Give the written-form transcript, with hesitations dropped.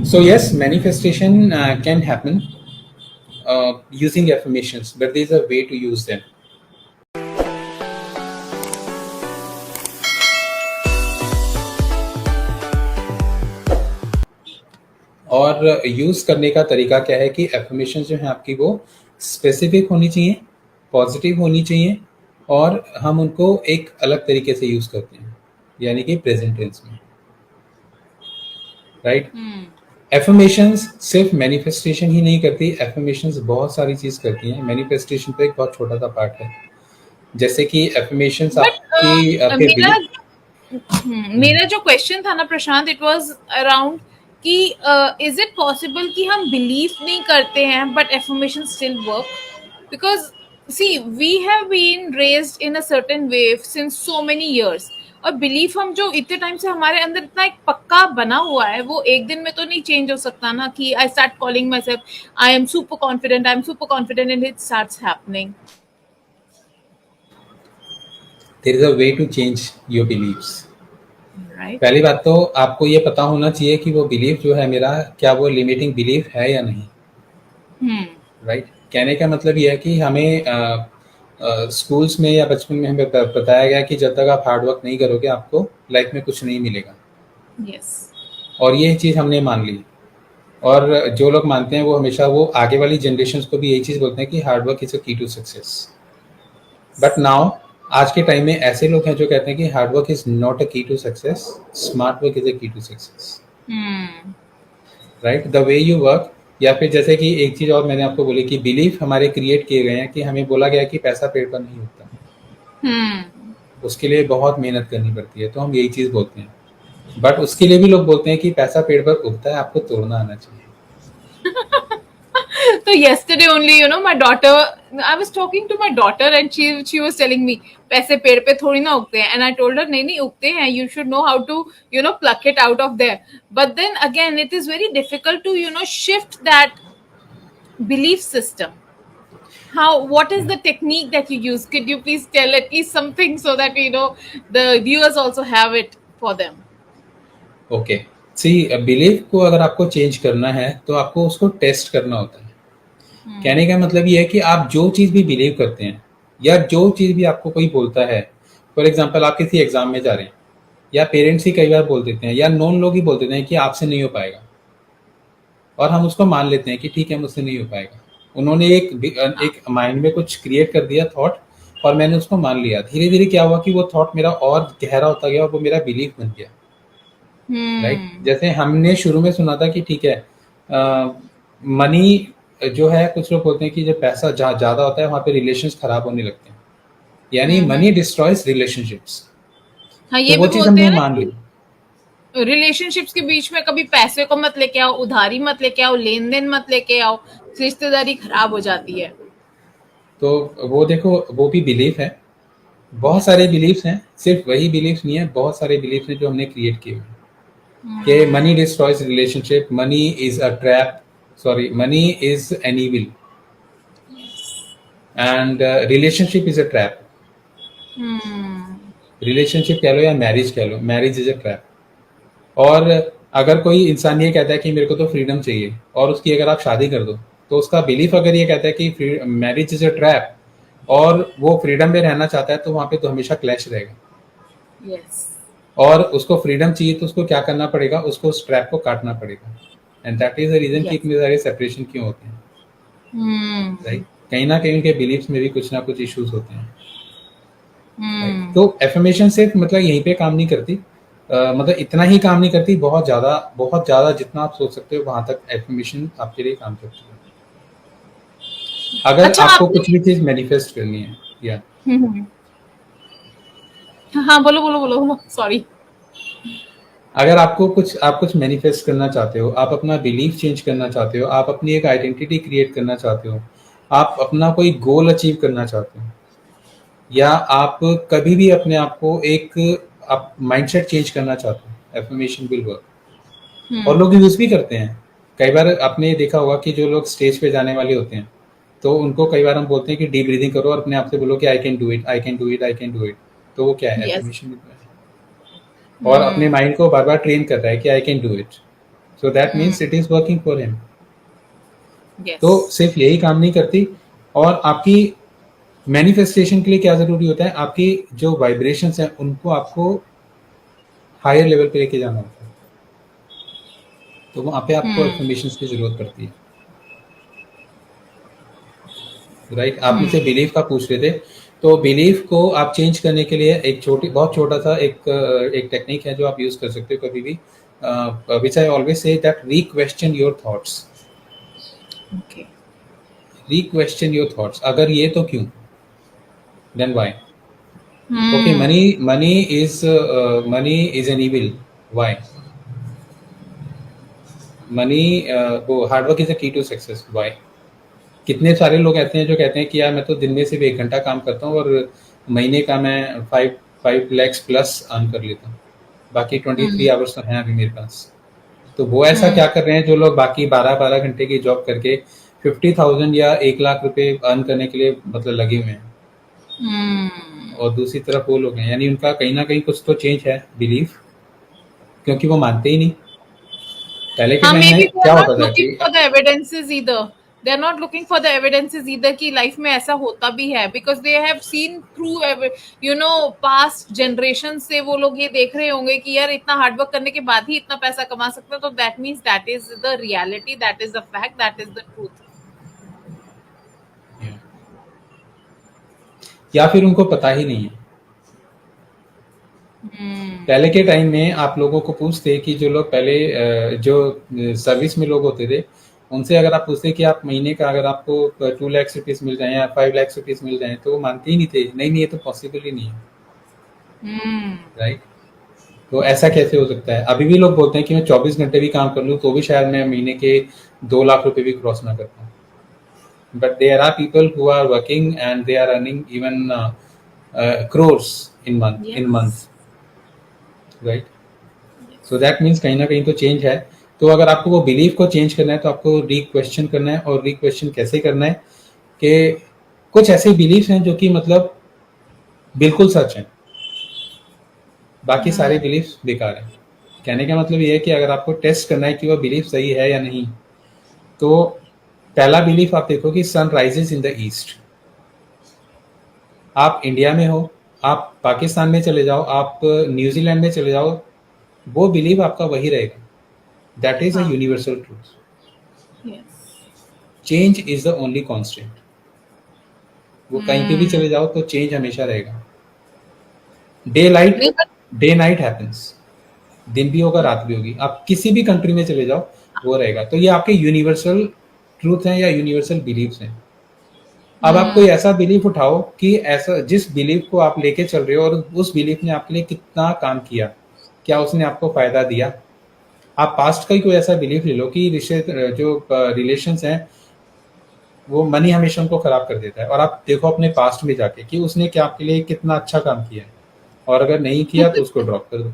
So yes, manifestation can happen using affirmations, but there's a way to use them. और use करने का तरीका क्या है कि एफर्मेशन जो है आपकी वो स्पेसिफिक होनी चाहिए, पॉजिटिव होनी चाहिए, और हम उनको एक अलग तरीके से यूज करते हैं, यानी कि प्रेजेंट टेंस में, राइट। एफर्मेशंस सिर्फ मैनिफेस्टेशन ही नहीं करती, एफर्मेशंस बहुत सारी चीज करती हैं। मैनिफेस्टेशन तो एक बहुत छोटा सा पार्ट है, जैसे कि एफर्मेशंस आपकी आपके मेरा जो क्वेश्चन था ना प्रशांत, इट वाज अराउंड कि इज इट पॉसिबल कि हम बिलीव नहीं करते हैं but affirmation still work? Because see we have been raised in a certain way since so many years, और बिलीफ हम जो इतने टाइम से हमारे अंदर इतना एक पक्का बना हुआ है, वो एक दिन में तो नहीं चेंज हो सकता ना कि I start calling myself I am super confident, I am super confident, and it starts happening. There is a way to change your beliefs. Right, पहली बात तो आपको ये पता होना चाहिए कि वो बिलीफ जो है मेरा, क्या वो लिमिटिंग बिलीफ है या नहीं, राइट। कहने का मतलब ये है कि हमें स्कूल्स में या बचपन में हमें बताया गया कि जब तक आप हार्ड वर्क नहीं करोगे आपको लाइफ में कुछ नहीं मिलेगा, यस, और ये चीज़ हमने मान ली। और जो लोग मानते हैं वो हमेशा वो आगे वाली जनरेशन्स को भी यही चीज़ बोलते हैं कि hard work is a key to success. But now आज के टाइम में ऐसे लोग हैं जो कहते हैं कि hard work is not a key to success, smart work is a key to success, right. The way you work, या फिर जैसे कि एक चीज और मैंने आपको बोली कि बिलीफ हमारे क्रिएट किए गए हैं, कि हमें बोला गया कि पैसा पेड़ पर नहीं उगता, उसके लिए बहुत मेहनत करनी पड़ती है, तो हम यही चीज बोलते हैं। बट उसके लिए भी लोग बोलते हैं कि पैसा पेड़ पर उगता है, आपको तोड़ना आना चाहिए। So yesterday only, you know, my daughter, I was talking to my daughter and she was telling me, पैसे पेड़ पे थोड़ी ना उगते हैं, and I told her नहीं नहीं उगते हैं, you should know how to, you know, pluck it out of there. But then again, it is very difficult to, you know, shift that belief system. What is the technique that you use? Could you please tell at least something so that, you know, the viewers also have it for them? Okay, see belief को अगर आपको change करना है तो आपको उसको test करना होता है। कहने का मतलब ये है कि आप जो चीज़ भी बिलीव करते हैं, या जो चीज़ भी आपको कोई बोलता है, फॉर एग्जाम्पल आप किसी एग्जाम में जा रहे हैं, या पेरेंट्स ही कई बार बोल देते हैं, या नॉन लोग ही बोल देते हैं कि आपसे नहीं हो पाएगा, और हम उसको मान लेते हैं कि ठीक है मुझसे नहीं हो पाएगा। उन्होंने एक माइंड में कुछ क्रिएट कर दिया थॉट, और मैंने उसको मान लिया। धीरे धीरे क्या हुआ कि वो थॉट मेरा और गहरा होता गया और वो मेरा बिलीफ बन गया, राइट। जैसे हमने शुरू में सुना था कि ठीक है मनी जो है, कुछ लोग बोलते हैं कि जब पैसा जहाँ ज्यादा होता है वहां पे रिलेशंस खराब होने लगते हैं, यानी मनी डिस्ट्रॉयज रिलेशनशिप्स। हाँ, ये तो वो भी चीज बोलते हमने हैं ना मान ली। रिलेशनशिप्स के बीच में कभी पैसे को मत लेके आओ, उधारी मत लेके आओ, लेन देन मत लेके आओ, रिश्तेदारी खराब हो जाती है। तो वो देखो, वो भी बिलीफ है। बहुत सारे बिलीफ्स हैं, सिर्फ वही बिलीफ्स नहीं है, बहुत सारे बिलीफ्स हैं जो हमने क्रिएट किए हुए कि money destroys relationship, money is a trap, sorry money is an evil, and relationship is a trap. Relationship कह लो या मैरिज कह लो, मैरिज इज अ ट्रैप। और अगर कोई इंसान ये कहता है कि मेरे को तो फ्रीडम चाहिए, और उसकी अगर आप शादी कर दो, तो उसका बिलीफ अगर ये कहता है कि मैरिज इज अ ट्रैप, और वो फ्रीडम में रहना चाहता है, तो वहां पे तो हमेशा क्लैश रहेगा। यस, और उसको फ्रीडम चाहिए तो उसको क्या करना पड़ेगा, उसको उस ट्रैप को काटना पड़ेगा। And that is the reason कि इतने सारे सेपरेशन क्यों होते हैं, राइट। कहीं ना कहीं उनके बिलीफ्स में भी कुछ ना कुछ इश्यूज होते हैं, right? तो एफर्मेशन सिर्फ मतलब यहीं पे काम नहीं करती, मतलब इतना ही काम नहीं करती, बहुत ज्यादा जितना आप सोच सकते हो वहां तक एफर्मेशन आपके लिए काम करती है। अगर अच्छा, आपको कुछ भी चीज मैनिफेस्ट करनी है, या हाँ बोलो बोलो बोलो, सॉरी। अगर आप कुछ मैनिफेस्ट करना चाहते हो, आप अपना बिलीफ चेंज करना चाहते हो, आप अपनी एक आइडेंटिटी क्रिएट करना चाहते हो, आप अपना कोई गोल अचीव करना चाहते हो, या आप कभी भी अपने आप को एक आप माइंडसेट चेंज करना चाहते हो, एफर्मेशन विल वर्क। और लोग यूज भी करते हैं। कई बार आपने देखा होगा कि जो लोग स्टेज पे जाने वाले होते हैं, तो उनको कई बार हम बोलते हैं कि डीप ब्रीदिंग करो और अपने आप से बोलो कि I can do it, I can do it, I can do it. तो वो क्या है, यस, एफर्मेशन। और अपने माइंड को बार बार ट्रेन कर रहा है कि I can do it. So that means it is working for him. Yes. तो सिर्फ यही काम नहीं करती, और आपकी मैनिफेस्टेशन के लिए क्या जरूरी होता है, आपकी जो वाइब्रेशंस हैं उनको आपको हायर लेवल पे लेके जाना होता है, तो वहां पे आपको एफर्मेशंस की जरूरत पड़ती है, राइट। आप मुझसे बिलीफ का पूछ रहे थे, तो बिलीफ को आप चेंज करने के लिए एक बहुत छोटा सा एक टेक्निक है जो आप यूज कर सकते हो कभी भी, which I always say that requestion your thoughts. Okay. Requestion your thoughts, अगर ये तो क्यों, then why. Hmm. Okay, money is an evil. Why? Money, वो hard work is a key to success. Why? कितने सारे लोग ऐसे हैं जो कहते हैं कि यार मैं तो दिन में सिर्फ 1 घंटा काम करता हूँ और महीने का मैं 5 lakhs प्लस अर्न कर लेता हूँ, बाकी 23 आवर्स तो हैं अभी मेरे पास। तो वो ऐसा क्या कर रहे हैं जो लोग बाकी 12 घंटे की जॉब करके 50,000 या 1 लाख रुपए अर्न करने के लिए मतलब लगे हुए हैं। और दूसरी तरफ वो लोग हैं, यानी उनका कहीं ना कहीं कुछ तो चेंज है बिलीफ, क्योंकि वो मानते ही नहीं। पहले के टाइम में क्या होता था कि They are not looking for the evidences either कि लाइफ में ऐसा होता भी है, because they have seen through past generation से वो लोग ये देख रहे होंगे कि यार इतना हार्ड वर्क करने के बाद ही इतना पैसा कमा सकता है, तो that means that is the reality, that is the fact, that is the truth. या फिर उनको पता ही नहीं है। पहले के टाइम में आप लोगों को पूछते कि जो लोग पहले जो सर्विस में लोग होते थे, उनसे अगर आप पूछते कि आप महीने का अगर आपको 2 लाख रुपीस मिल जाए या 5 लाख रुपीस मिल जाए, तो वो मानते ही नहीं थे, नहीं ये तो पॉसिबल ही नहीं है, राइट। तो ऐसा कैसे हो सकता है? अभी भी लोग बोलते हैं कि मैं 24 घंटे भी काम कर लूँ तो भी शायद मैं महीने के 2 लाख रुपए भी क्रॉस ना कर पाऊँ, but there are people who are working and they are earning even crores in month, right. So that means कहीं ना कहीं तो चेंज है। तो अगर आपको वो बिलीफ को चेंज करना है तो आपको री-क्वेश्चन करना है, और री-क्वेश्चन कैसे करना है कि कुछ ऐसे बिलीफ हैं जो कि मतलब बिल्कुल सच हैं, बाकी सारे बिलीफ बेकार हैं। कहने का मतलब ये है कि अगर आपको टेस्ट करना है कि वो बिलीफ सही है या नहीं, तो पहला बिलीफ आप देखो कि sun rises in the east. आप इंडिया में हो, आप पाकिस्तान में चले जाओ, आप न्यूजीलैंड में चले जाओ, वो बिलीव आपका वही रहेगा। That is a universal truth. Change is the only constant. वो कहीं पे भी चले जाओ तो चेंज हमेशा रहेगा। डे नाइट हैपेंस, दिन भी होगा रात भी होगी, आप किसी भी कंट्री में चले जाओ वो रहेगा। तो ये आपके यूनिवर्सल ट्रूथ हैं या यूनिवर्सल बिलीव्स हैं। अब आप कोई ऐसा बिलीफ उठाओ कि ऐसा जिस बिलीफ को आप लेके चल रहे हो और उस बिलीफ ने आपके लिए कितना काम किया, क्या उसने आपको फायदा दिया। आप पास्ट का ही कोई ऐसा बिलीफ ले लो कि रिलेशंस हैं वो मनी हमेशा उनको खराब कर देता है, और आप देखो अपने पास्ट में जाके कि उसने क्या आपके लिए कितना अच्छा काम किया है, और अगर नहीं किया तो उसको ड्रॉप कर दो।